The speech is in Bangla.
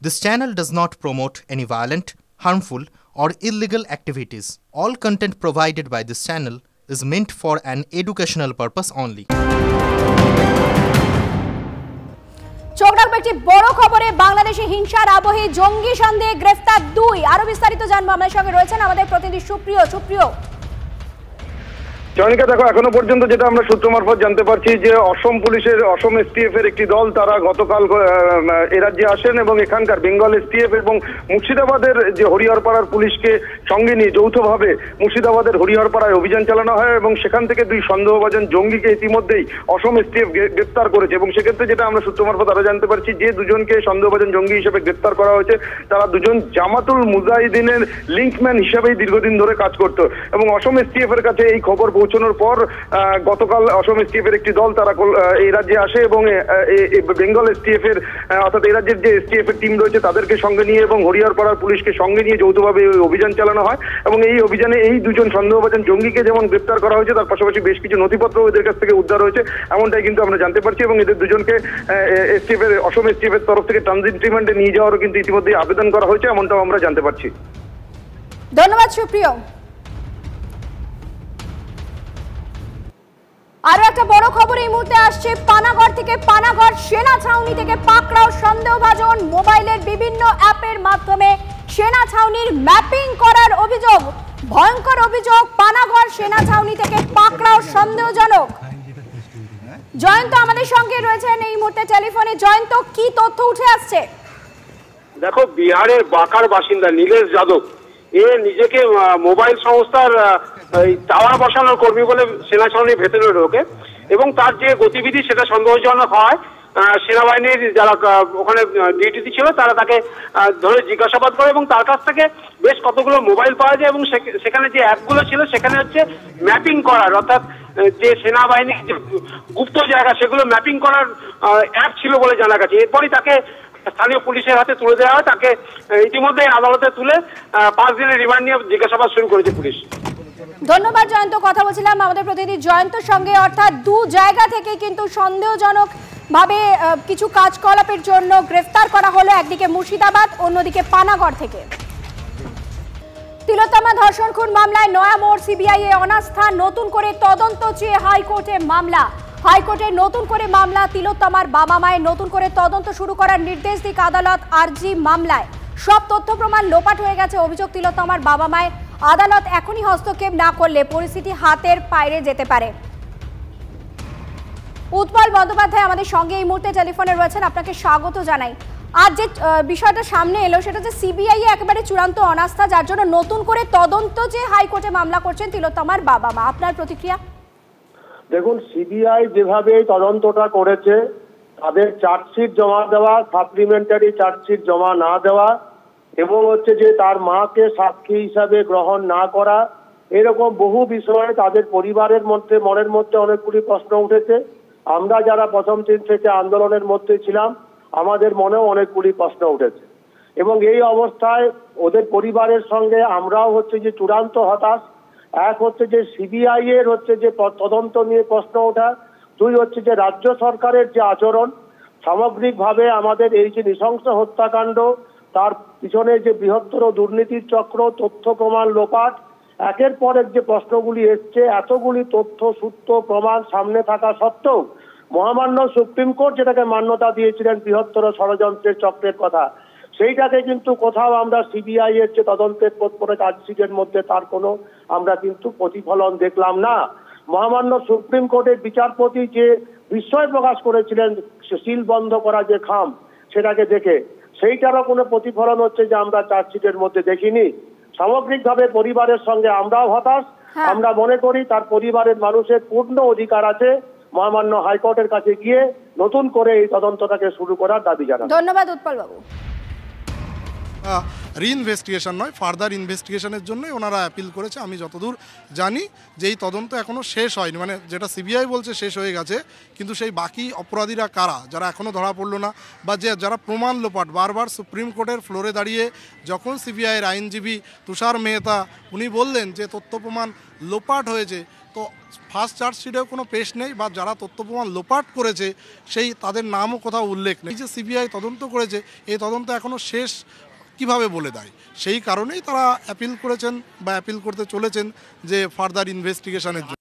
This channel does not promote any violent, harmful, or illegal activities. All content provided by this channel is meant for an educational purpose only. চোখ রাখবো একটি বড় খবরে। বাংলাদেশে হিংসার আবহে জঙ্গি সন্দেহে গ্রেফতার 2। আরো বিস্তারিত জানবো, আমাদের সঙ্গে রয়েছেন আমাদের প্রতিনিধি সুপ্রিয়। জনিকা, দেখো, এখনো পর্যন্ত যেটা আমরা সূত্র মারফত জানতে পারছি যে অসম পুলিশের, অসম এসটিএফ এর একটি দল তারা গতকাল এ রাজ্যে আসেন এবং এখানকার বেঙ্গল এসটিএফ এবং মুর্শিদাবাদের যে হরিহরপাড়ার পুলিশকে সঙ্গে নিয়ে যৌথভাবে মুর্শিদাবাদের হরিহরপাড়ায় অভিযান চালানো হয় এবং সেখান থেকে 2 সন্দেহভাজন জঙ্গিকে ইতিমধ্যেই অসম এসটিএফ গ্রেপ্তার করেছে। এবং সেক্ষেত্রে যেটা আমরা সূত্র মারফত আরো জানতে পারছি যে 2 জনকে সন্দেহভাজন জঙ্গি হিসেবে গ্রেপ্তার করা হয়েছে তারা 2 জন জামাতুল মুজাহিদিনের লিঙ্কম্যান হিসেবেই দীর্ঘদিন ধরে কাজ করত। এবং অসম এসটিএফ এর কাছে এই খবর পৌঁছানোর পর গতকাল অসম এসটিএফ এর একটি দল তারা এই রাজ্যে আসে এবং বেঙ্গল এসটিএফ এর অর্থাৎ এই রাজ্যের যে এসটিএফ এর টিম রয়েছে তাদেরকে সঙ্গে নিয়ে এবং হরিহরপাড়ার পুলিশকে সঙ্গে নিয়ে যৌথভাবে অভিযান চালানো হয়। এবং এই অভিযানে এই 2 জন সন্দেহভাজন জঙ্গিকে যেমন গ্রেপ্তার করা হয়েছে তার পাশাপাশি বেশ কিছু নথিপত্র এদের কাছ থেকে উদ্ধার হয়েছে, এমনটাই কিন্তু আমরা জানতে পারছি। এবং এদের 2 জনকে এসটিএফ এর, অসম এসটিএফ এর তরফ থেকে ট্রানজিট রিমান্ডে নিয়ে যাওয়ারও কিন্তু ইতিমধ্যেই আবেদন করা হয়েছে, এমনটাও আমরা জানতে পারছি। ধন্যবাদ সুপ্রিয়। আরো একটা বড় খবর এই মুহূর্তে আসছে পানাগড় থেকে। পানাগড় সেনা ছাউনি থেকে পাকড়াও সন্দেহভাজন। মোবাইলের বিভিন্ন অ্যাপের মাধ্যমে সেনা ছাউনির ম্যাপিং করার অভিযোগ, ভয়ঙ্কর অভিযোগ। পানাগড় সেনা ছাউনি থেকে পাকড়াও সন্দেহজনক। জয়ন্ত আমাদের সঙ্গে রয়েছেন এই মুহূর্তে টেলিফোনে। জয়ন্ত, কি তথ্য উঠে আসছে? দেখো, বিহারের বাঁকার বাসিন্দা নীলেশ যাদব এ নিজেকে মোবাইল সংস্থার টাওয়ার বসানোর কর্মী বলে সেনা ছাউনির ভেতরে ঢোকে এবং তার যে গতিবিধি সেটা সন্দেহজনক হয়। সেনাবাহিনীর যারা ওখানে ডিউটিতে ছিল তারা তাকে ধরে জিজ্ঞাসাবাদ করে এবং তার কাছ থেকে বেশ কতগুলো মোবাইল পাওয়া যায় এবং সেখানে যে অ্যাপগুলো ছিল সেখানে হচ্ছে ম্যাপিং করার, অর্থাৎ যে সেনাবাহিনীর যে গুপ্ত জায়গা সেগুলো ম্যাপিং করার অ্যাপ ছিল বলে জানা গেছে। এরপরই তাকে স্থানীয় পুলিশের হাতে তুলে দেওয়া হয়। তাকে ইতিমধ্যে আদালতে তুলে 5 দিনের রিমান্ড নিয়ে জিজ্ঞাসাবাদ শুরু করেছে পুলিশ। ধন্যবাদ জয়ন্ত। কথা বলছিলাম আমাদের প্রতিনিধি জয়ন্তর সঙ্গে। অর্থাৎ 2 জায়গা থেকে কিন্তু সন্দেহজনক ভাবে কিছু কাজকলাপের জন্য গ্রেফতার করা হলো, একদিকে মুর্শিদাবাদ, অন্যদিকে পানাগড় থেকে। তিলোত্তমা ধর্ষণ খুন মামলায় নয়া মোড়। সিবিআই এ অনাস্থা, নতুন করে তদন্ত চেয়ে হাইকোর্টে মামলা। হাইকোর্টে নতুন করে মামলা। তিলোত্তমার বাবা মায়ের নতুন করে তদন্ত শুরু করার নির্দেশ দিক আদালত। আরজি মামলায় সব তথ্য প্রমাণ লোপাট হয়ে গেছে অভিযোগ তিলোত্তমার বাবা মায়ের। আদালত এখনই হস্তক্ষেপ না করলে পরিস্থিতি হাতের বাইরে যেতে পারে। উৎপল বন্দ্যোপাধ্যায় আমাদের সঙ্গে এই মুহূর্তে টেলিফোনে রয়েছেন, আপনাকে স্বাগত জানাই। আজ যে বিষয়টা সামনে এলো সেটা হচ্ছে সিবিআই একেবারে চূড়ান্ত অনাস্থা, যার জন্য নতুন করে তদন্ত যে হাইকোর্টে মামলা করছেন তিলোত্তমার বাবা মা। আপনার প্রতিক্রিয়া? দেখুন, সিবিআই যেভাবে তদন্তটা করেছে, তাদের চার্জশিট জমা দেওয়া, সাপ্লিমেন্টারি চার্জশিট জমা না দেওয়া এবং হচ্ছে যে তার মাকে সাক্ষী হিসাবে গ্রহণ না করা, এরকম বহু বিষয়ে তাদের পরিবারের মধ্যে, মনের মধ্যে অনেকগুলি প্রশ্ন উঠেছে। আমরা যারা প্রথম দিন থেকে আন্দোলনের মধ্যে ছিলাম আমাদের মনেও অনেকগুলি প্রশ্ন উঠেছে এবং এই অবস্থায় ওদের পরিবারের সঙ্গে আমরাও হচ্ছে যে চূড়ান্ত হতাশ। এক হচ্ছে যে সিবিআই এর হচ্ছে যে তদন্ত নিয়ে প্রশ্ন ওঠা, 2 হচ্ছে যে রাজ্য সরকারের যে আচরণ, সামগ্রিকভাবে আমাদের এই যে নৃশংস হত্যাকাণ্ড তার পিছনে যে বৃহত্তর দুর্নীতির চক্র, তথ্য প্রমাণ লোপাট, একের পর এক যে প্রশ্নগুলি এসছে, এতগুলি তথ্য সূত্র প্রমাণ সামনে থাকা সত্ত্বেও মহামান্য সুপ্রিম কোর্ট যেটাকে মান্যতা দিয়েছিলেন বৃহত্তর ষড়যন্ত্রের চক্রের কথা, সেইটাকে কিন্তু কোথাও আমরা সিবিআই এর যে তদন্তের পরে চার্জশিটের মধ্যে তার কোনো আমরা কিন্তু প্রতিফলন দেখলাম না। মহামান্য সুপ্রিম কোর্টের বিচারপতি যে বিস্ময় প্রকাশ করেছিলেন সিল বন্ধ করা যে খাম, সেটাকে দেখে সেইটারও কোনো প্রতিফলন হচ্ছে যে আমরা চার্জশিটের মধ্যে দেখিনি। সামগ্রিকভাবে পরিবারের সঙ্গে আমরাও হতাশ। আমরা মনে করি তার পরিবারের মানুষের পূর্ণ অধিকার আছে মহামান্য হাইকোর্টের কাছে গিয়ে নতুন করে এই তদন্তটাকে শুরু করার দাবি জানান। ধন্যবাদ উৎপল বাবু। রিইনভেস্টিগেশন নয়, ফার্দার ইনভেস্টিগেশনের জন্যই ওনারা অ্যাপিল করেছে। আমি যতদূর জানি যে এই তদন্ত এখনও শেষ হয়নি, মানে যেটা সিবিআই বলছে শেষ হয়ে গেছে, কিন্তু সেই বাকি অপরাধীরা কারা, যারা এখনও ধরা পড়লো না বা যারা প্রমাণ লোপাট, বারবার সুপ্রিম কোর্টের ফ্লোরে দাঁড়িয়ে যখন সিবিআইয়ের আইনজীবী তুষার মেহতা উনি বললেন যে তথ্য প্রমাণ লোপাট হয়েছে, তো ফার্স্ট চার্জশিটেও কোনো পেশ নেই, বা যারা তথ্য প্রমাণ লোপাট করেছে সেই তাদের নামও কোথাও উল্লেখ নেই। যে সিবিআই তদন্ত করেছে, এই তদন্ত এখনও শেষ কিভাবে বলে দেয়, সেই কারণেই তারা অ্যাপিল করেছেন বা অ্যাপিল করতে চলেছেন যে ফার্দার ইনভেস্টিগেশনের জন্য।